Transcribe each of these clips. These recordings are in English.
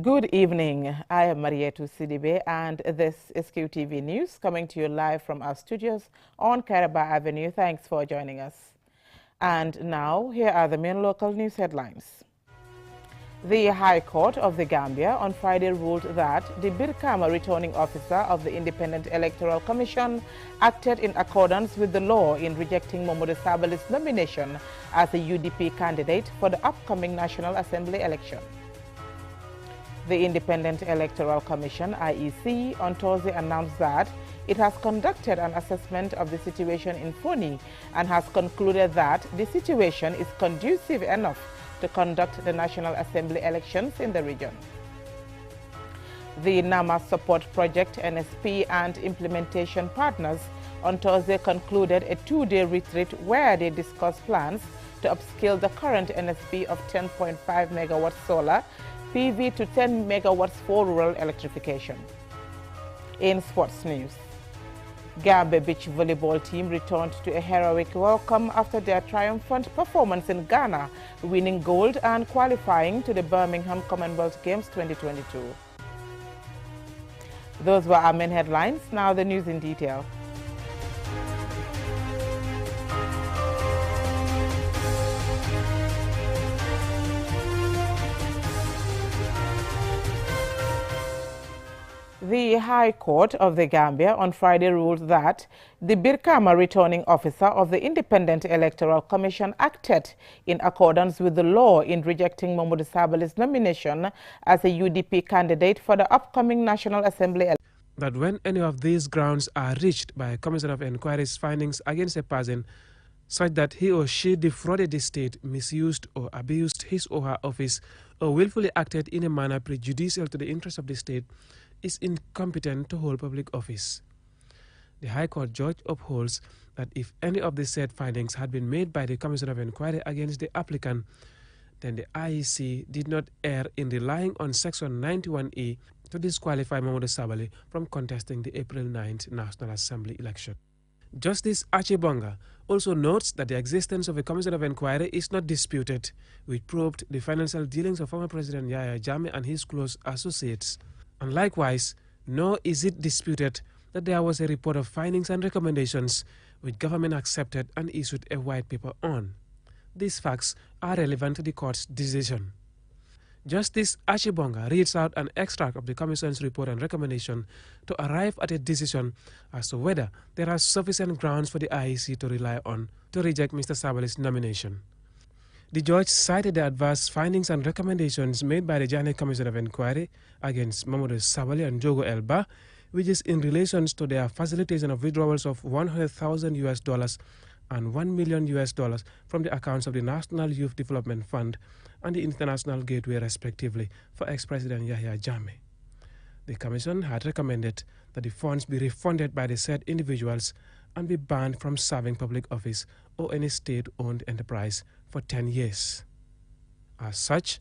Good evening. I am Marietu Sidibe, and this is QTV News coming to you live from our studios on Caraba Avenue. Thanks for joining us. And now, here are the main local news headlines. The High Court of the Gambia on Friday ruled that the Birkama returning officer of the Independent Electoral Commission acted in accordance with the law in rejecting Mamadou Sabali's nomination as a UDP candidate for the upcoming National Assembly election. The Independent Electoral Commission, IEC, on Thursday announced that it has conducted an assessment of the situation in Foni and has concluded that the situation is conducive enough to conduct the National Assembly elections in the region. The NAMA Support Project, NSP, and implementation partners on Thursday concluded a two-day retreat where they discussed plans to upscale the current NSP of 10.5 megawatt solar PV to 10 megawatts for rural electrification. In sports news, Gambia Beach volleyball team returned to a heroic welcome after their triumphant performance in Ghana, winning gold and qualifying to the Birmingham Commonwealth Games 2022. Those were our main headlines. Now the news in detail. The High Court of the Gambia on Friday ruled that the Birkama returning officer of the Independent Electoral Commission acted in accordance with the law in rejecting Mamadou Sabali's nomination as a UDP candidate for the upcoming National Assembly election. That when any of these grounds are reached by a Commission of Inquiry's findings against a person such that he or she defrauded the state, misused or abused his or her office, or willfully acted in a manner prejudicial to the interests of the state, is incompetent to hold public office. The High Court judge upholds that if any of the said findings had been made by the Commission of Inquiry against the applicant, then the IEC did not err in relying on Section 91E to disqualify Mamadou Sabali from contesting the April 9th National Assembly election. Justice Achibonga also notes that the existence of a Commission of Inquiry is not disputed, which probed the financial dealings of former President Yahya Jammeh and his close associates. And likewise, nor is it disputed that there was a report of findings and recommendations which government accepted and issued a white paper on. These facts are relevant to the court's decision. Justice Achibonga reads out an extract of the Commission's report and recommendation to arrive at a decision as to whether there are sufficient grounds for the IEC to rely on to reject Mr. Sabali's nomination. The judge cited the adverse findings and recommendations made by the Janet Commission of Inquiry against Mamadou Sabali and Jogo Elba, which is in relation to their facilitation of withdrawals of $100,000 and $1 million from the accounts of the National Youth Development Fund and the International Gateway, respectively, for ex-President Yahya Jammeh. The Commission had recommended that the funds be refunded by the said individuals and be banned from serving public office or any state-owned enterprise for 10 years. As such,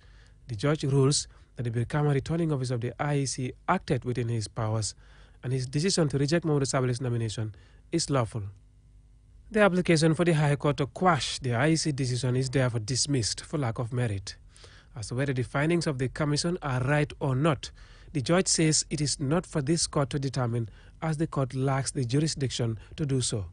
the judge rules that the Birkama returning officer of the IEC acted within his powers, and his decision to reject Mamadou Sabali's nomination is lawful. The application for the High Court to quash the IEC decision is therefore dismissed for lack of merit. As to whether the findings of the Commission are right or not, the judge says it is not for this court to determine, as the court lacks the jurisdiction to do so.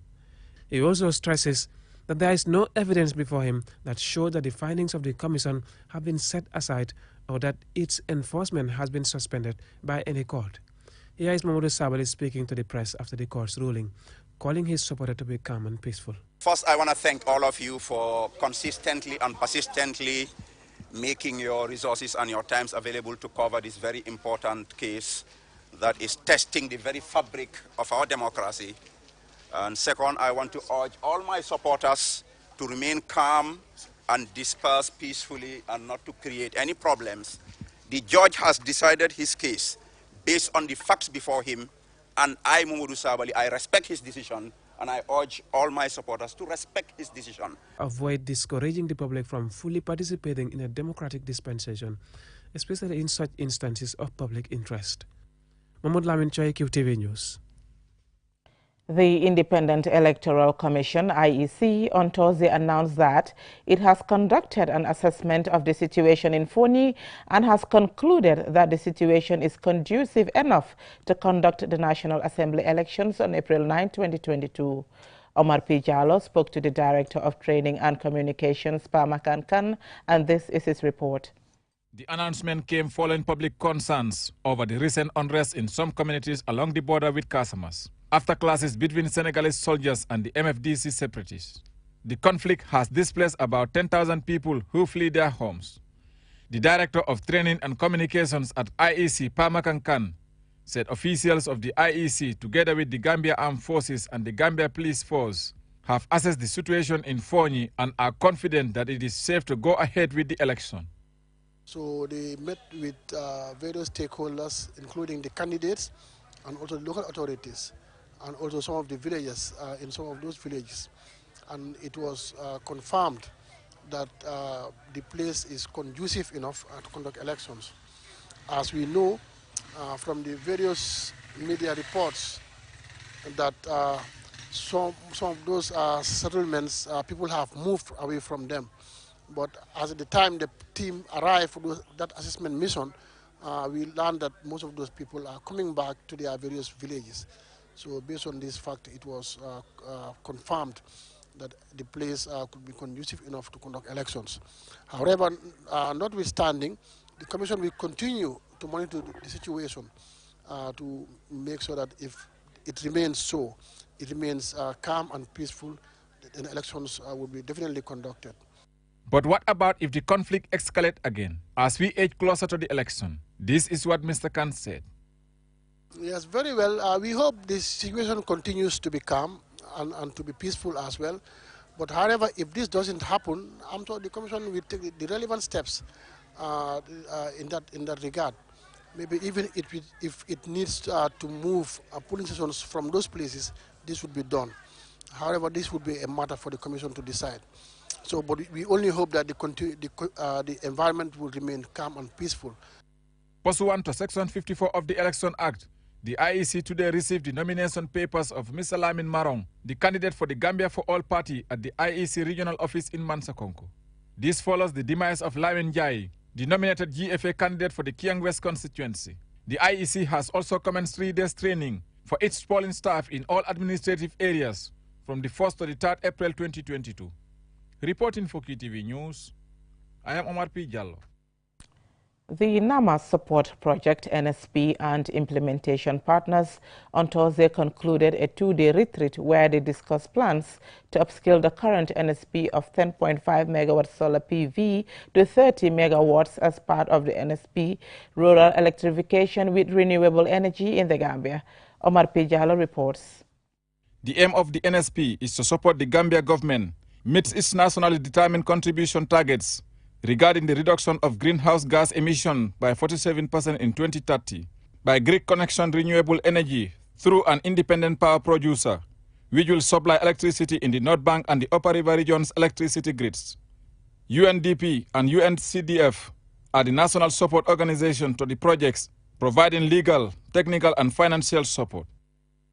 He also stresses that there is no evidence before him that shows that the findings of the Commission have been set aside or that its enforcement has been suspended by any court. Here is Mamadou Sabali speaking to the press after the court's ruling, calling his supporter to be calm and peaceful. First, I want to thank all of you for consistently and persistently making your resources and your times available to cover this very important case that is testing the very fabric of our democracy. And second, I want to urge all my supporters to remain calm and disperse peacefully and not to create any problems. The judge has decided his case based on the facts before him, and I, Mamadou Sabali, I respect his decision, and I urge all my supporters to respect his decision. Avoid discouraging the public from fully participating in a democratic dispensation, especially in such instances of public interest. Mahmoud Lamin Choi, QTV News. The Independent Electoral Commission, IEC, on Thursday announced that it has conducted an assessment of the situation in Fonyi and has concluded that the situation is conducive enough to conduct the National Assembly elections on April 9, 2022. Omar P. Jallo spoke to the Director of Training and Communications, Pamakan Khan, and this is his report. The announcement came following public concerns over the recent unrest in some communities along the border with Casamas, after clashes between Senegalese soldiers and the MFDC separatists. The conflict has displaced about 10,000 people who flee their homes. The Director of Training and Communications at IEC, Pamakan Khan, said officials of the IEC, together with the Gambia Armed Forces and the Gambia Police Force, have assessed the situation in Fonyi and are confident that it is safe to go ahead with the election. So they met with various stakeholders, including the candidates and also the local authorities, and also some of the villages in some of those villages. And it was confirmed that the place is conducive enough to conduct elections. As we know from the various media reports that some of those settlements, people have moved away from them. But as at the time the team arrived for that assessment mission, we learned that most of those people are coming back to their various villages. So based on this fact, it was confirmed that the place could be conducive enough to conduct elections. However, notwithstanding, the Commission will continue to monitor the situation to make sure that if it remains so, it remains calm and peaceful, then elections will be definitely conducted. But what about if the conflict escalates again? As we edge closer to the election, this is what Mr. Khan said. Yes, very well. We hope this situation continues to be calm and to be peaceful as well. But however, if this doesn't happen, I'm sure the Commission will take the relevant steps in that regard. Maybe even if it needs to move polling stations from those places, this would be done. However, this would be a matter for the Commission to decide. So, but we only hope that the environment will remain calm and peaceful. Pursuant to Section 54 of the Election Act, the IEC today received the nomination papers of Mr. Lamin Marong, the candidate for the Gambia for All Party at the IEC regional office in Mansakonko. This follows the demise of Lamin Jai, the nominated GFA candidate for the Kiang West constituency. The IEC has also commenced 3 days training for its polling staff in all administrative areas from the 1st to the 3rd April 2022. Reporting for QTV News, I am Omar P. Jallo. The NAMA Support Project, NSP, and implementation partners on Thursday concluded a 2-day retreat where they discussed plans to upscale the current NSP of 10.5 megawatt solar PV to 30 megawatts as part of the NSP rural electrification with renewable energy in the Gambia. Omar P. Jallo reports. The aim of the NSP is to support the Gambia government meets its nationally determined contribution targets regarding the reduction of greenhouse gas emission by 47% in 2030 by grid connection renewable energy through an independent power producer, which will supply electricity in the North Bank and the Upper River region's electricity grids. UNDP and UNCDF are the national support organization to the projects, providing legal, technical, and financial support.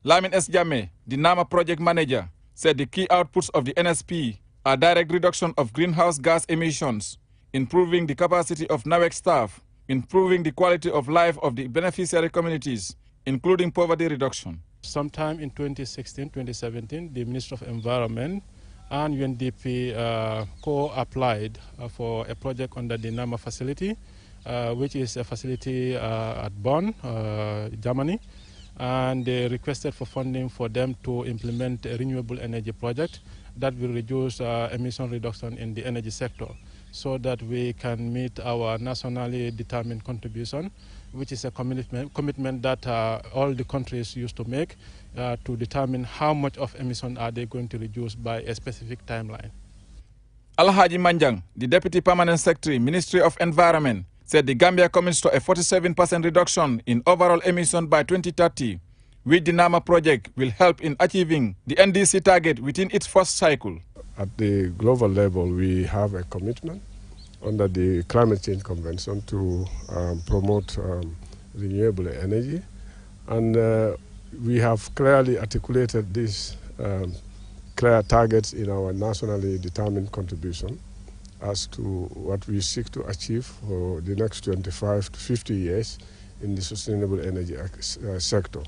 Lamin S. Jame, the NAMA project manager, said the key outputs of the NSP are direct reduction of greenhouse gas emissions, improving the capacity of NAWEC staff, improving the quality of life of the beneficiary communities, including poverty reduction. Sometime in 2016-2017, the Ministry of Environment and UNDP co-applied for a project under the NAMA facility, which is a facility at Bonn, Germany. And they requested for funding for them to implement a renewable energy project that will reduce emission reduction in the energy sector so that we can meet our nationally determined contribution, which is a commitment that all the countries used to make to determine how much of emission are they going to reduce by a specific timeline. Alhaji Manjang, the Deputy Permanent Secretary, Ministry of Environment, said the Gambia commits to a 47% reduction in overall emission by 2030, which the NAMA project will help in achieving the NDC target within its first cycle. At the global level, we have a commitment under the Climate Change Convention to promote renewable energy. And we have clearly articulated these clear targets in our nationally determined contribution as to what we seek to achieve for the next 25 to 50 years in the sustainable energy sector.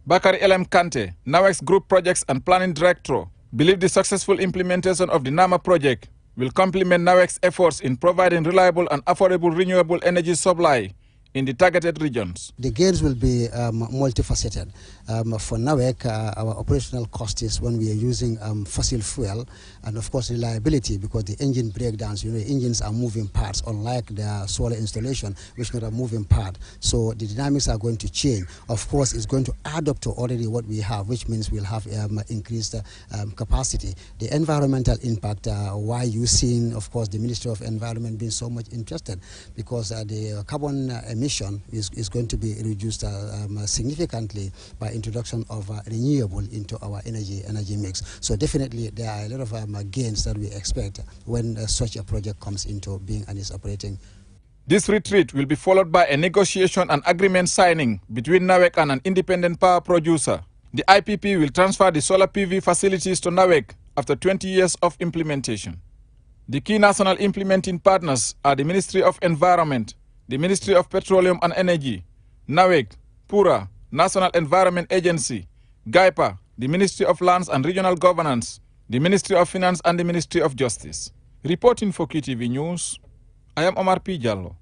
Bakari L.M. Kante, NAWEX Group Projects and Planning Director, believe the successful implementation of the NAMA project will complement NAWEX efforts in providing reliable and affordable renewable energy supply in the targeted regions. The gains will be multifaceted. For NAWEC, our operational cost is when we are using fossil fuel, and of course reliability, because the engine breakdowns, the engines are moving parts, unlike the solar installation, which is not a moving part. So the dynamics are going to change. Of course, it's going to add up to already what we have, which means we'll have increased capacity. The environmental impact, why you seeing, of course, the Ministry of Environment being so much interested, because the carbon emission is going to be reduced significantly by introduction of renewable into our energy mix. So definitely there are a lot of gains that we expect when such a project comes into being and is operating. This retreat will be followed by a negotiation and agreement signing between NAWEC and an independent power producer. The IPP will transfer the solar PV facilities to NAWEC after 20 years of implementation. The key national implementing partners are the Ministry of Environment, the Ministry of Petroleum and Energy, NAWEC, PURA, National Environment Agency, GAIPA, the Ministry of Lands and Regional Governance, the Ministry of Finance and the Ministry of Justice. Reporting for QTV News, I am Omar P. Jallo.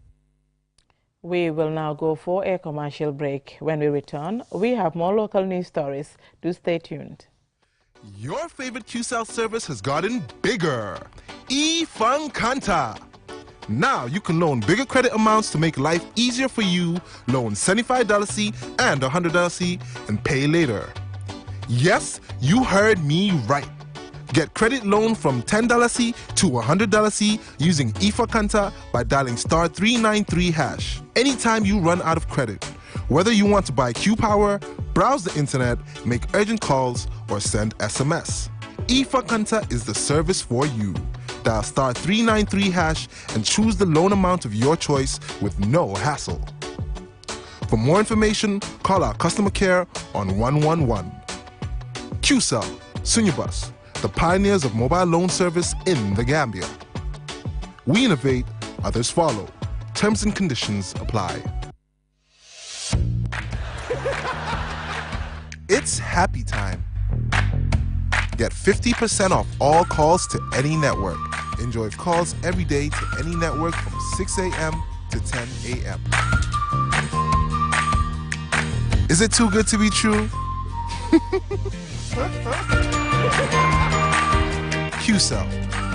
We will now go for a commercial break. When we return, we have more local news stories. Do stay tuned. Your favorite QCell service has gotten bigger. eFunkanta. Now you can loan bigger credit amounts to make life easier for you. Loan $75 and $100 and pay later. Yes, you heard me right. Get credit loan from $10 to $100 using eFunkanta by dialing *393#. Anytime you run out of credit, whether you want to buy Q-Power, browse the internet, make urgent calls, or send SMS, eFunkanta is the service for you. Dial *393# and choose the loan amount of your choice with no hassle. For more information, call our customer care on 111. QCell, Sunyabus, the pioneers of mobile loan service in the Gambia. We innovate, others follow. Terms and conditions apply. It's happy time. Get 50% off all calls to any network. Enjoy calls every day to any network from 6 a.m. to 10 a.m. Is it too good to be true? QCell.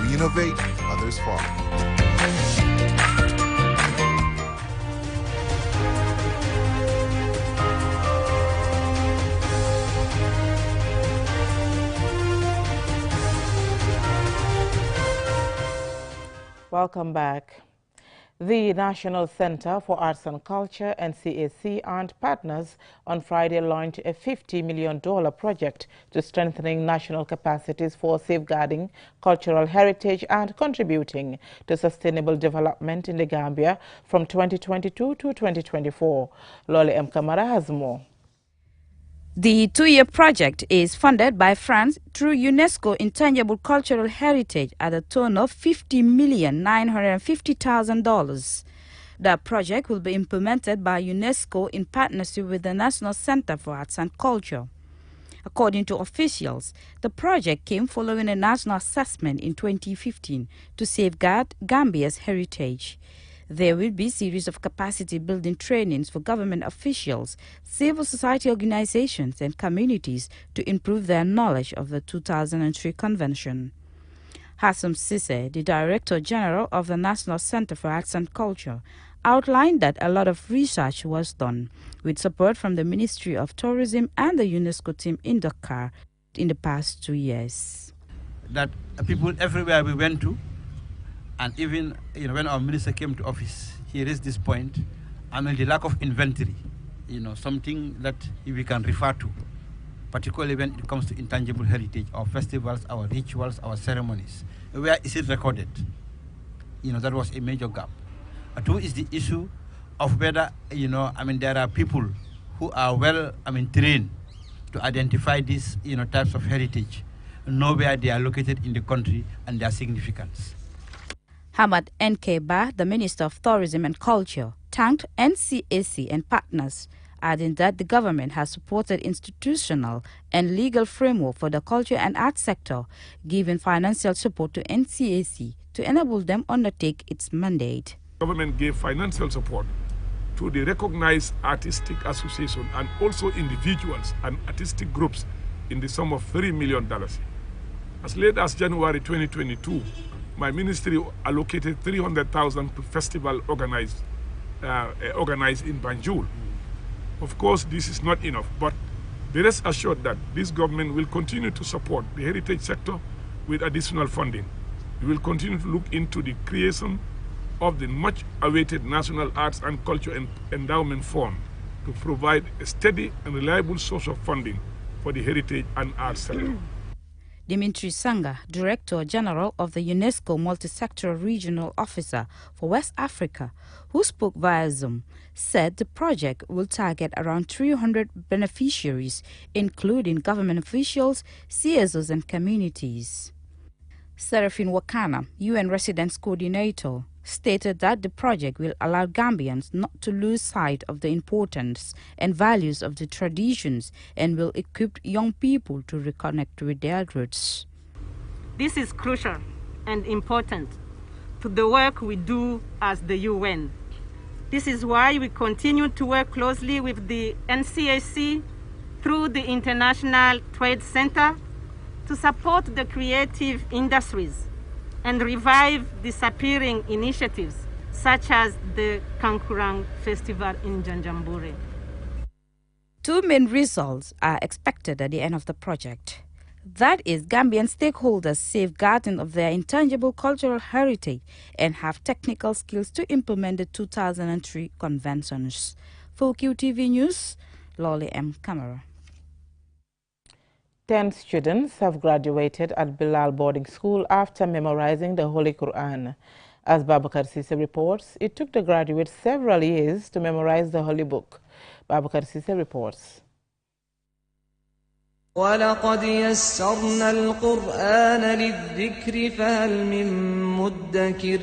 We innovate, others follow. Welcome back. The National Center for Arts and Culture, NCAC, and partners on Friday launched a $50 million project to strengthening national capacities for safeguarding cultural heritage and contributing to sustainable development in the Gambia from 2022 to 2024. Lole M. Kamara has more. The two-year project is funded by France through UNESCO Intangible Cultural Heritage at a tone of $50,950,000. The project will be implemented by UNESCO in partnership with the National Center for Arts and Culture. According to officials, the project came following a national assessment in 2015 to safeguard Gambia's heritage. There will be a series of capacity-building trainings for government officials, civil society organizations, and communities to improve their knowledge of the 2003 convention. Hassam Sisse, the Director General of the National Center for Arts and Culture, outlined that a lot of research was done with support from the Ministry of Tourism and the UNESCO team in Dakar in the past 2 years. That people everywhere we went to, and even when our minister came to office, he raised this point. The lack of inventory, something that we can refer to, particularly when it comes to intangible heritage, our festivals, our rituals, our ceremonies. Where is it recorded? That was a major gap. Two is the issue of whether, there are people who are well, trained to identify these types of heritage, know where they are located in the country and their significance. Hamad N.K. Bah, the Minister of Tourism and Culture, thanked NCAC and partners, adding that the government has supported institutional and legal framework for the culture and arts sector, giving financial support to NCAC to enable them undertake its mandate. Government gave financial support to the recognized artistic association and also individuals and artistic groups in the sum of $3 million. As late as January 2022, my ministry allocated $300,000 to festival organized in Banjul. Of course, this is not enough, but be rest assured that this government will continue to support the heritage sector with additional funding. We will continue to look into the creation of the much-awaited National Arts and Culture Endowment Fund to provide a steady and reliable source of funding for the heritage and arts sector. Dimitri Sanga, Director General of the UNESCO Multisectoral Regional Officer for West Africa, who spoke via Zoom, said the project will target around 300 beneficiaries, including government officials, CSOs and communities. Serafin Wakana, UN Residence Coordinator, stated that the project will allow Gambians not to lose sight of the importance and values of the traditions and will equip young people to reconnect with their roots. This is crucial and important to the work we do as the UN. This is why we continue to work closely with the NCAC through the International Trade Center to support the creative industries and revive disappearing initiatives such as the Kankurang Festival in Janjambure. Two main results are expected at the end of the project. That is, Gambian stakeholders safeguarding of their intangible cultural heritage and have technical skills to implement the 2003 conventions. For QTV News, Lolly M. Camara. 10 students have graduated at Bilal Boarding School after memorizing the Holy Quran. As Babakar Sise reports, it took the graduates several years to memorize the Holy Book. Babakar Sise reports. وَلَقَدْ يَسَّرْنَا الْقُرْآنَ لِلذِّكْرِ فَهَلْ مِن مُدَّكِرٍ.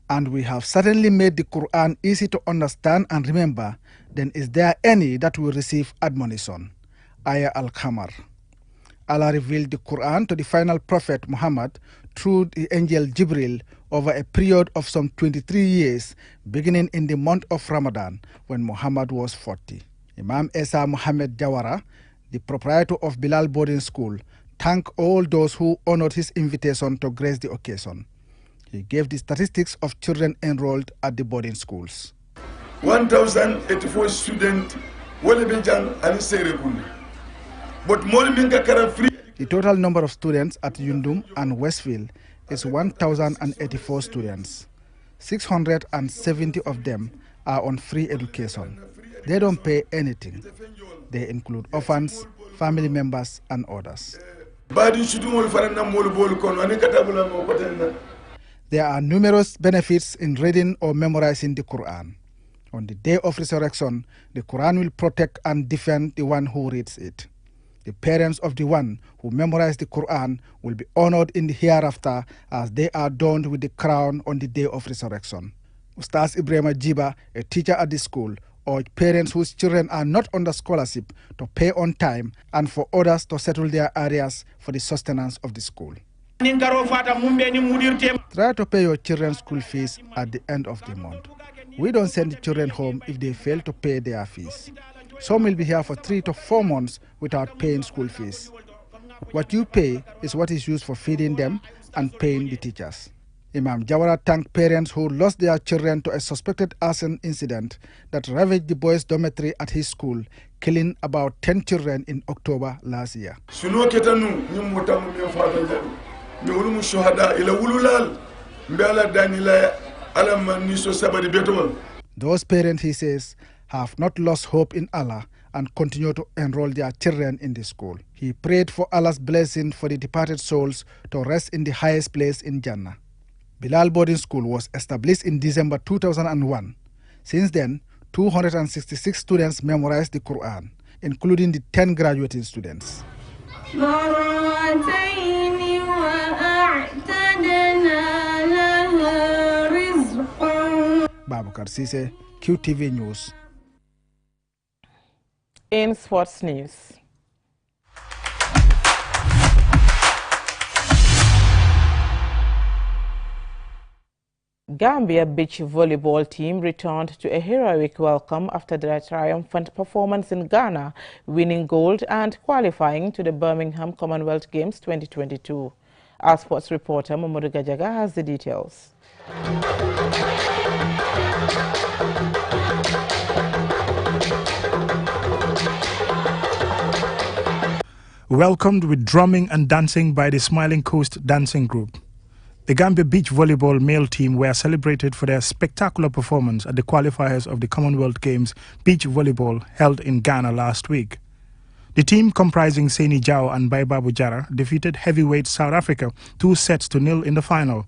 And we have certainly made the Quran easy to understand and remember. Then is there any that will receive admonition? Ayah Al-Qamar. Allah revealed the Quran to the final prophet Muhammad through the angel Jibril over a period of some 23 years, beginning in the month of Ramadan when Muhammad was 40. Imam Esa Muhammad Jawara, the proprietor of Bilal Boarding School, thanked all those who honored his invitation to grace the occasion. He gave the statistics of children enrolled at the boarding schools. 1,084 students will be done and Serekuni. But more free. The total number of students at Yundum and Westfield is 1,084 students. 670 of them are on free education. They don't pay anything. They include orphans, family members, and others. There are numerous benefits in reading or memorizing the Quran. On the day of resurrection, the Quran will protect and defend the one who reads it. The parents of the one who memorized the Quran will be honored in the hereafter as they are adorned with the crown on the day of resurrection. Ustaz Ibrahim Jiba, a teacher at the school, urged parents whose children are not under scholarship to pay on time and for others to settle their arrears for the sustenance of the school. Try to pay your children's school fees at the end of the month. We don't send the children home if they fail to pay their fees. Some will be here for 3 to 4 months without paying school fees. What you pay is what is used for feeding them and paying the teachers. Imam Jawara thanked parents who lost their children to a suspected arson incident that ravaged the boys' dormitory at his school, killing about 10 children in October last year. Those parents, he says, have not lost hope in Allah and continue to enroll their children in the school. He prayed for Allah's blessing for the departed souls to rest in the highest place in Jannah. Bilal Boarding School was established in December 2001. Since then, 266 students memorized the Quran. including the 10 graduating students. Babukar Sise, QTV News. In sports news. Gambia beach volleyball team returned to a heroic welcome after their triumphant performance in Ghana, winning gold and qualifying to the Birmingham Commonwealth Games 2022. Our sports reporter Mamadou Gajaga has the details. Welcomed with drumming and dancing by the Smiling Coast Dancing Group, the Gambia Beach Volleyball male team were celebrated for their spectacular performance at the qualifiers of the Commonwealth Games Beach Volleyball held in Ghana last week. The team, comprising Seni Jao and Baibabu Jara, defeated heavyweight South Africa 2-0 in the final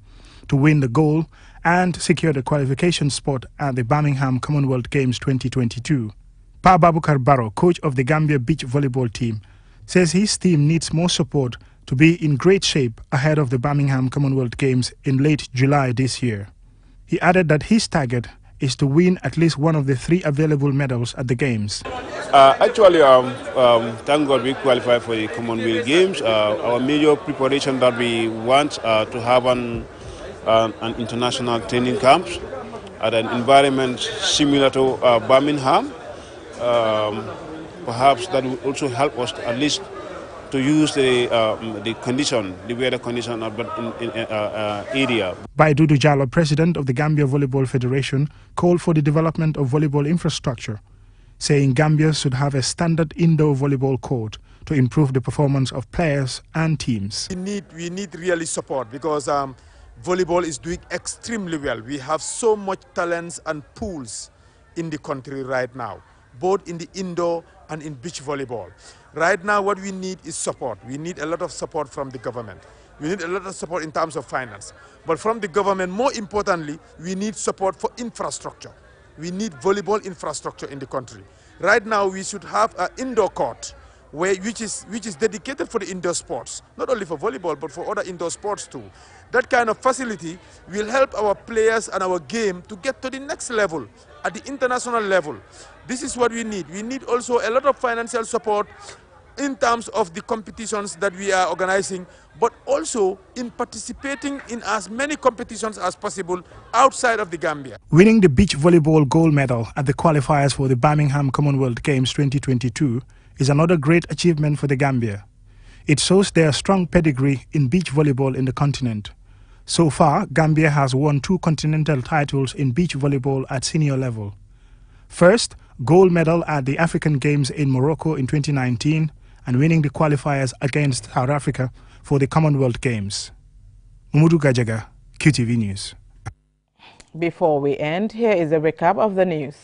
to win the gold and secure the qualification spot at the Birmingham Commonwealth Games 2022. Pa Babukar Barrow, coach of the Gambia Beach Volleyball team, says his team needs more support to be in great shape ahead of the Birmingham Commonwealth Games in late July this year. He added that his target is to win at least one of the 3 available medals at the Games. Thank God we qualified for the Commonwealth Games. Our major preparation that we want to have an international training camp at an environment similar to Birmingham. Perhaps that will also help us at least to use the weather condition of the area. Baidudu Jallow, president of the Gambia Volleyball Federation, called for the development of volleyball infrastructure, saying Gambia should have a standard indoor volleyball court to improve the performance of players and teams. We need really support because volleyball is doing extremely well. We have so much talents and pools in the country right now, both in the indoor and in beach volleyball. Right now what we need is support. We need a lot of support from the government. We need a lot of support in terms of finance. But from the government, more importantly, we need support for infrastructure. We need volleyball infrastructure in the country. Right now we should have an indoor court which is dedicated for the indoor sports, not only for volleyball but for other indoor sports too. That kind of facility will help our players and our game to get to the next level, at the international level. This is what we need. We need also a lot of financial support in terms of the competitions that we are organizing, but also in participating in as many competitions as possible outside of the Gambia. Winning the beach volleyball gold medal at the qualifiers for the Birmingham Commonwealth Games 2022 is another great achievement for the Gambia. It shows their strong pedigree in beach volleyball in the continent. So far, Gambia has won 2 continental titles in beach volleyball at senior level. First, gold medal at the African Games in Morocco in 2019 and winning the qualifiers against South Africa for the Commonwealth Games. Mamadou Gajaga, QTV News. Before we end, here is a recap of the news.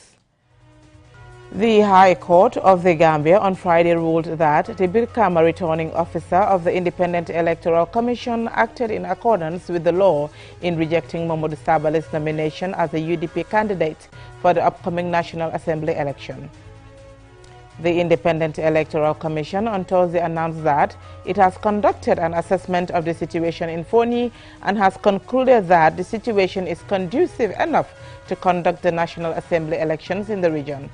The High Court of the Gambia on Friday ruled that the Birkama returning officer of the Independent Electoral Commission acted in accordance with the law in rejecting Mamadou Sabali's nomination as a UDP candidate for the upcoming National Assembly election. The Independent Electoral Commission on Thursday announced that it has conducted an assessment of the situation in Foni and has concluded that the situation is conducive enough to conduct the National Assembly elections in the region.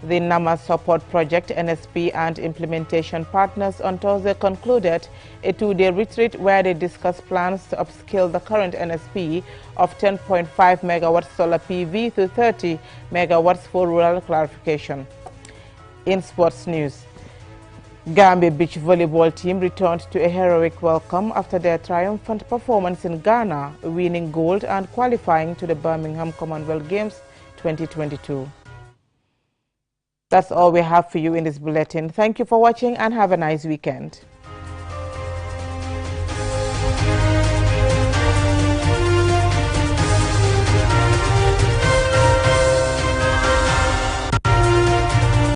The NAMA Support Project, NSP and implementation partners on Thursday concluded a 2-day retreat where they discussed plans to upscale the current NSP of 10.5 megawatts solar PV to 30 megawatts for rural clarification. In sports news, Gambia Beach Volleyball team returned to a heroic welcome after their triumphant performance in Ghana, winning gold and qualifying to the Birmingham Commonwealth Games 2022. That's all we have for you in this bulletin. Thank you for watching and have a nice weekend.